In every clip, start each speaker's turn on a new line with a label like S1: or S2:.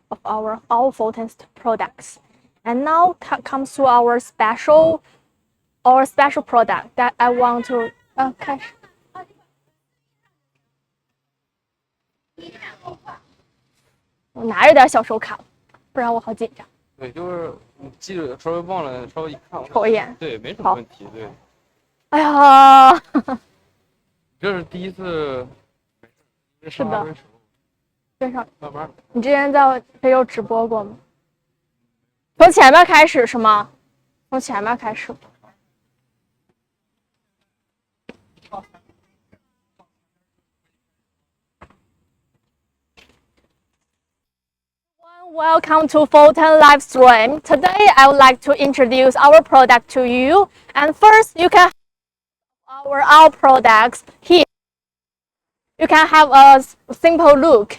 S1: of our all Foton products. And now comes to our special product that I want to okay. 我拿着点小手卡，不然我好紧张。
S2: 对，就是你记着稍微忘了，稍微一看，
S1: 瞅一眼。
S2: 对，没什么问题。对。
S1: 哎呀，
S2: 这是第一次。
S1: 是的。非常。
S2: 慢慢。
S1: 你之前在非洲直播过吗？从前面开始是吗？从前面开始。Welcome to Foton live stream. Today I would like to introduce our product to you. And first, you can have our products here. You can have a simple look.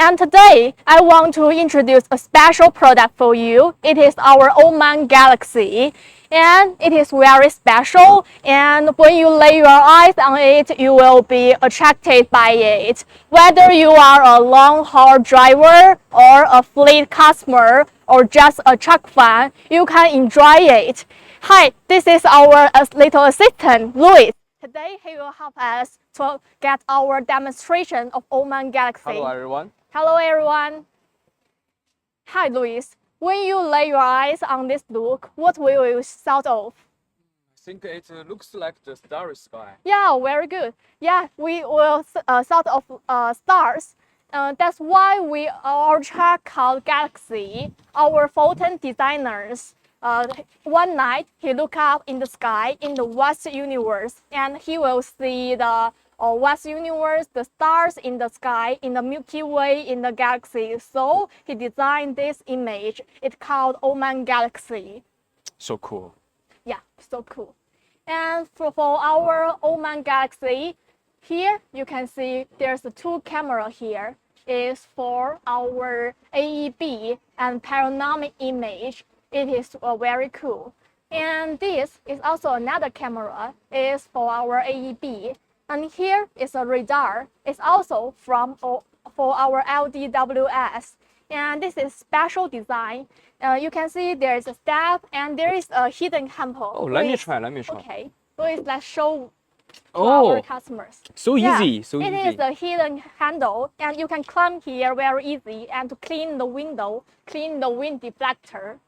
S1: And today, I want to introduce a special product for you. It is our Oman Galaxy. And it is very special. And when you lay your eyes on it, you will be attracted by it. Whether you are a long-haul driver or a fleet customer or just a truck fan, you can enjoy it. Hi, this is our little assistant, Louis. Today, he will help us to get our demonstration of Oman Galaxy.
S2: Hello, everyone.
S1: Hello, everyone. Hi, Louis. When you lay your eyes on this look, what will you thought of?
S2: I think it looks like the starry sky.
S1: Yeah, very good. Yeah, we will thought of stars. That's why our truck called Galaxy. Our Foton designers. One night, he looked up in the sky in the vast universe, and he will see the vast universe, the stars in the sky, in the Milky Way, in the galaxy. So he designed this image. It's called Oman Galaxy.
S2: So cool.
S1: Yeah, so cool. And for our Oman Galaxy, here you can see there's two camera here. Is for our AEB and panoramic image. It is very cool. And this is also another camera. Is for our AEB. And here is a radar. It's also for our LDWS. And this is special design. You can see there is a step and there is a hidden handle.
S2: Oh, let me try.
S1: Okay. So let's show to our customers.
S2: So easy.
S1: It is a hidden handle, and you can climb here very easy and to clean the window, clean the wind deflector.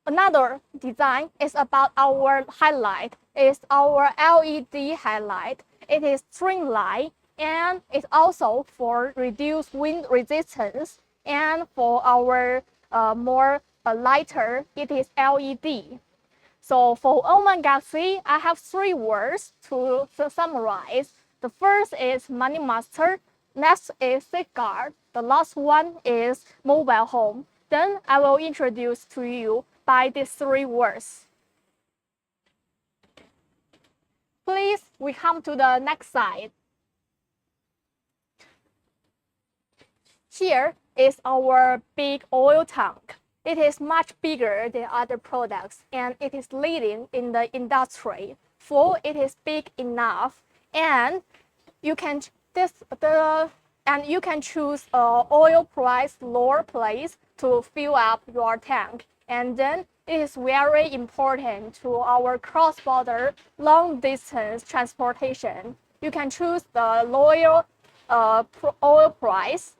S1: Another design is about our highlight. It's our LED highlight. It is streamlined and it's also for reduced wind resistance. And for our more lighter, it is LED. So for Oman Galaxy, I have 3 words to summarize. The first is Money Master. Next is Safeguard. The last one is Mobile Home. Then I will introduce to you by these 3 words. Please, we come to the next slide. Here is our big oil tank. It is much bigger than other products and it is leading in the industry. For it is big enough and you can choose a oil price lower place to fill up your tank. And then it is very important to our cross-border long-distance transportation. You can choose the lower oil price.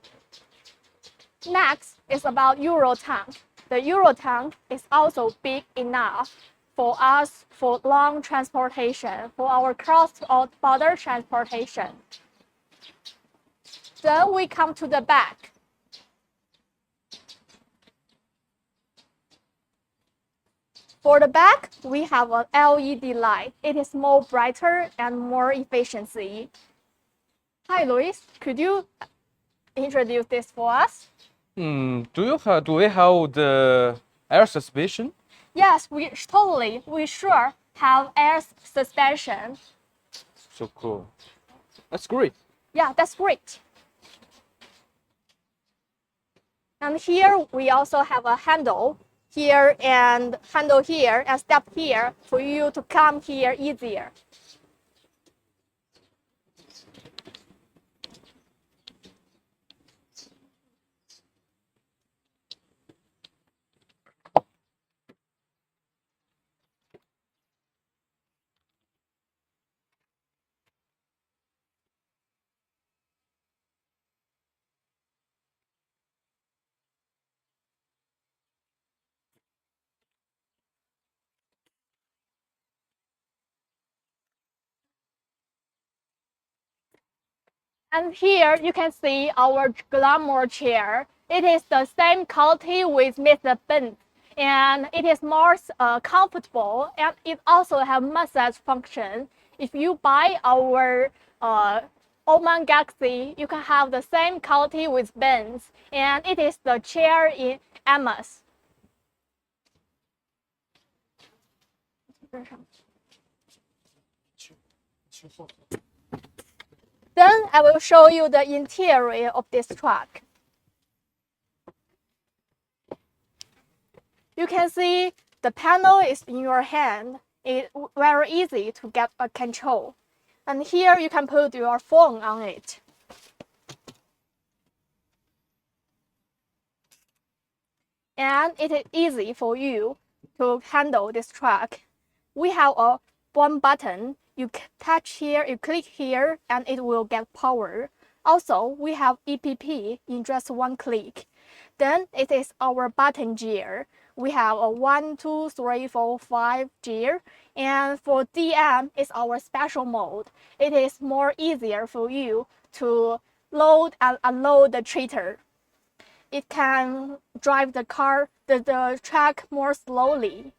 S1: Next is about Euro tank. The Euro tank is also big enough for us for long transportation, for our cross-border transportation. Then we come to the back. For the back, we have an LED light. It is more brighter and more efficiency. Hi, Luis. Could you introduce this for us?
S2: Do we have the air suspension?
S1: Yes, we sure have air suspension.
S2: So cool. That's great.
S1: Yeah, that's great. And here we also have a handle here and handle here and step here for you to come here easier. And here you can see our glamour chair. It is the same quality with Mr. Benz, and it is more comfortable, and it also has massage function. If you buy our Oman Galaxy, you can have the same quality with Benz, and it is the chair in MS. Then I will show you the interior of this truck. You can see the panel is in your hand. It's very easy to get a control. And here you can put your phone on it. And it is easy for you to handle this truck. We have one button. You touch here, you click here, and it will get power. Also, we have EPP in just one click. Then it is our button gear. We have a 1, 2, 3, 4, 5 gear. And for DM, it's our special mode. It is more easier for you to load and unload the trailer. It can drive the truck more slowly.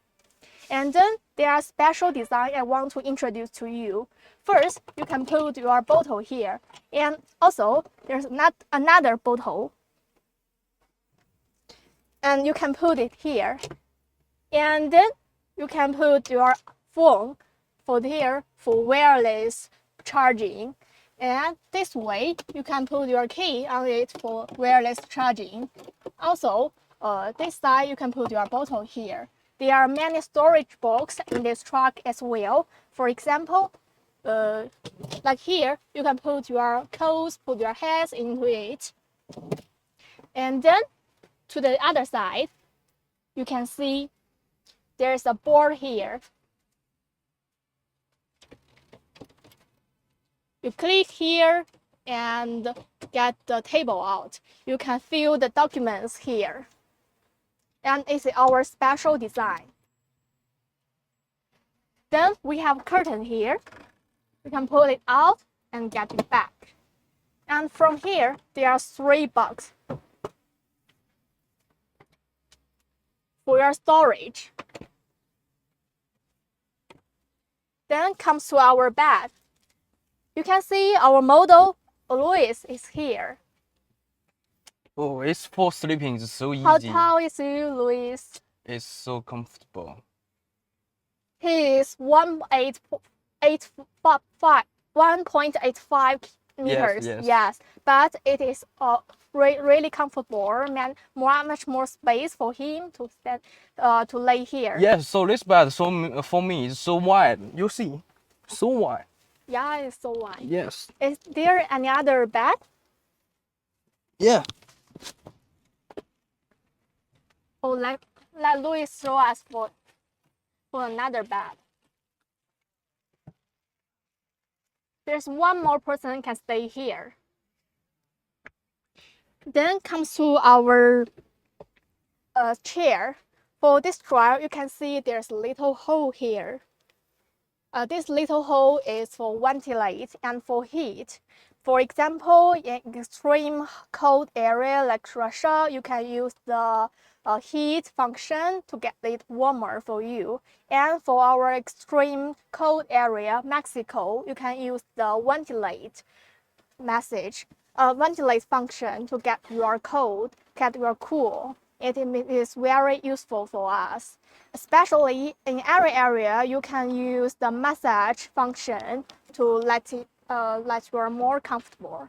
S1: And then there are special design I want to introduce to you. First, you can put your bottle here. And also, there's not another bottle. And you can put it here. And then you can put your phone for here for wireless charging. And this way, you can put your key on it for wireless charging. Also, this side, you can put your bottle here. There are many storage boxes in this truck as well. For example, like here, you can put your clothes, put your hats into it. And then to the other side, you can see there's a board here. You click here and get the table out. You can fill the documents here. And it's our special design. Then we have curtain here. You can pull it out and get it back. And from here, there are 3 boxes for your storage. Then comes to our bed. You can see our model, Louis, is here.
S2: Oh, it's for sleeping. It's so easy.
S1: How tall is you, Louis?
S2: It's so comfortable.
S1: He is 1.85 meters. Yes, but it is really comfortable, and much more space for him to stand, to lay here.
S2: Yes, so this bed, for me, is so wide. You see, so wide.
S1: Yeah, it's so wide.
S2: Yes.
S1: Is there any other bed?
S2: Yeah.
S1: Oh, let Louis show us for another bed. There's one more person can stay here. Then comes to our chair. For this drawer, you can see there's a little hole here. This little hole is for ventilate and for heat. For example, in extreme cold area like Russia, you can use the heat function to get it warmer for you. And for our extreme cold area, Mexico, you can use the ventilate function to get your cold, get your cool. It is very useful for us. Especially in every area, you can use the massage function to let you are more comfortable.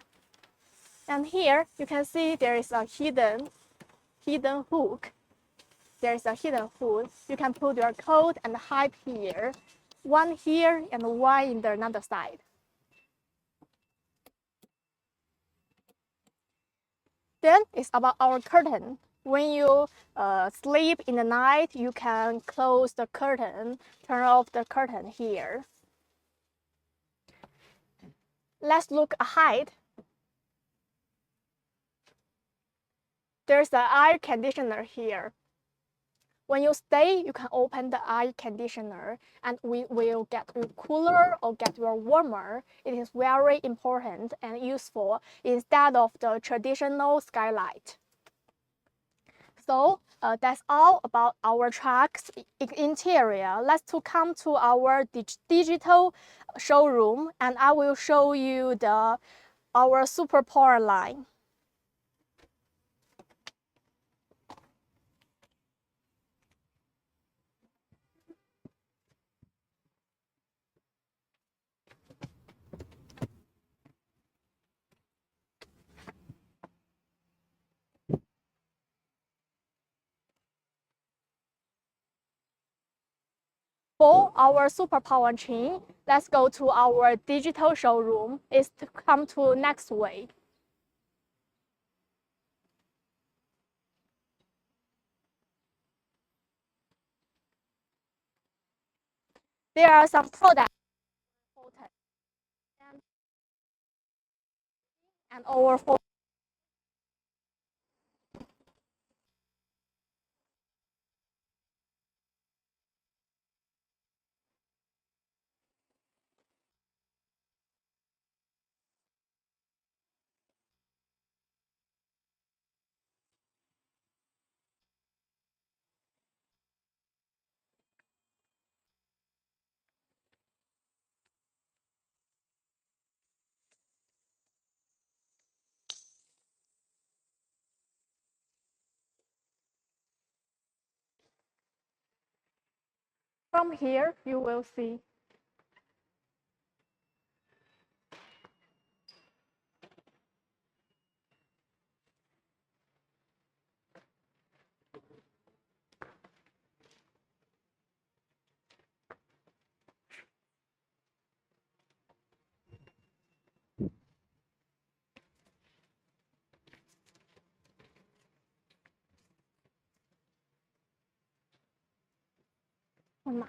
S1: And here you can see there is a hidden hidden hook. There's a hidden hook. You can put your coat and hat here, one here and one in the another side. Then it's about our curtain. When you sleep in the night, you can close the curtain, turn off the curtain here. Let's look ahead. There's the air conditioner here. When you stay, you can open the air conditioner and we will get you cooler or get you warmer. It is very important and useful instead of the traditional skylight. So that's all about our truck's interior. Let's come to our digital showroom and I will show you our superpower line. For our superpower chain, let's go to our digital showroom. It's to come to next way. There are some products and our from here you will see. Oh my.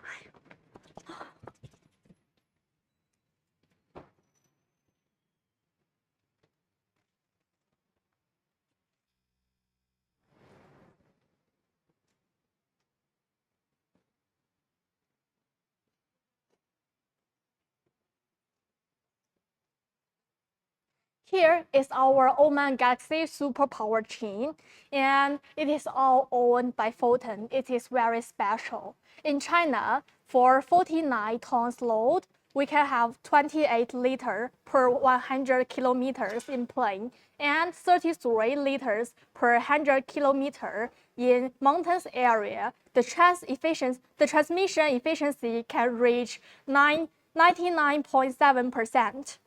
S1: Here is our Oman Galaxy superpower chain, and it is all owned by Foton. It is very special. In China, for 49 tons load, we can have 28 liters per 100 kilometers in plane and 33 liters per 100 kilometer in mountains area. The transmission efficiency can reach 99.7%.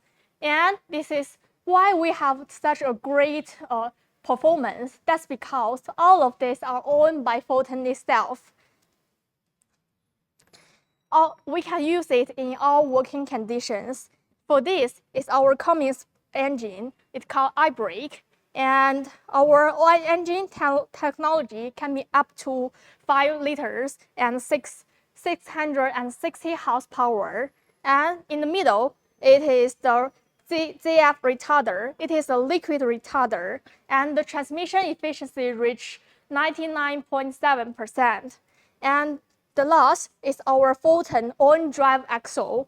S1: And this is why we have such a great performance. That's because all of these are owned by Foton itself. We can use it in all working conditions. For this is our Cummins engine. It's called iBrake. And our oil engine technology can be up to 5 liters and 660 horsepower. And in the middle, it is the ZF retarder. It is a liquid retarder, and the transmission efficiency reached 99.7%. And the last is our Foton on-drive axle,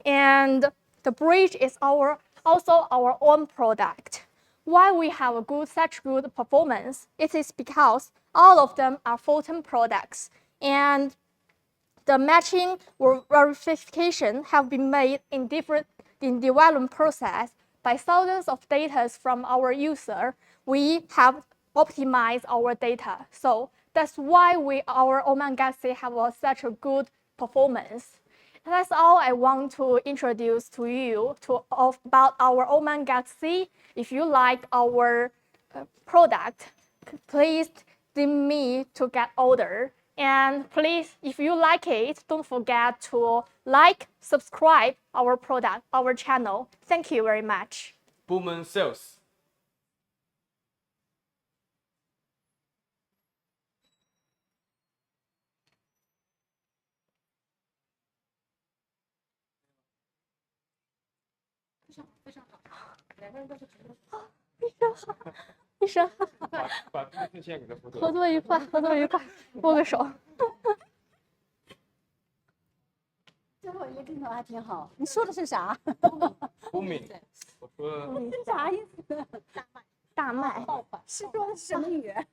S1: and the bridge is also our own product. Why we have such good performance? It is because all of them are Foton products, and the matching or verification have been made in development process by thousands of data from our user. We have optimized our data. So that's why our Oman Galaxy have such a good performance. That's all I want to introduce to you about our Oman Galaxy. If you like our product, please stem me to get older. And please, if you like it, don't forget to like, subscribe our product, our channel. Thank you very much.
S2: Woman sales.
S1: 医生，
S2: 把这线给他合
S1: 合作愉快，合作愉快，握个手。
S3: 最后一个镜头还挺好，你说的是啥？Woman，
S2: 我说
S3: 是啥意思？
S1: 大麦。
S3: 是说的是什么语言？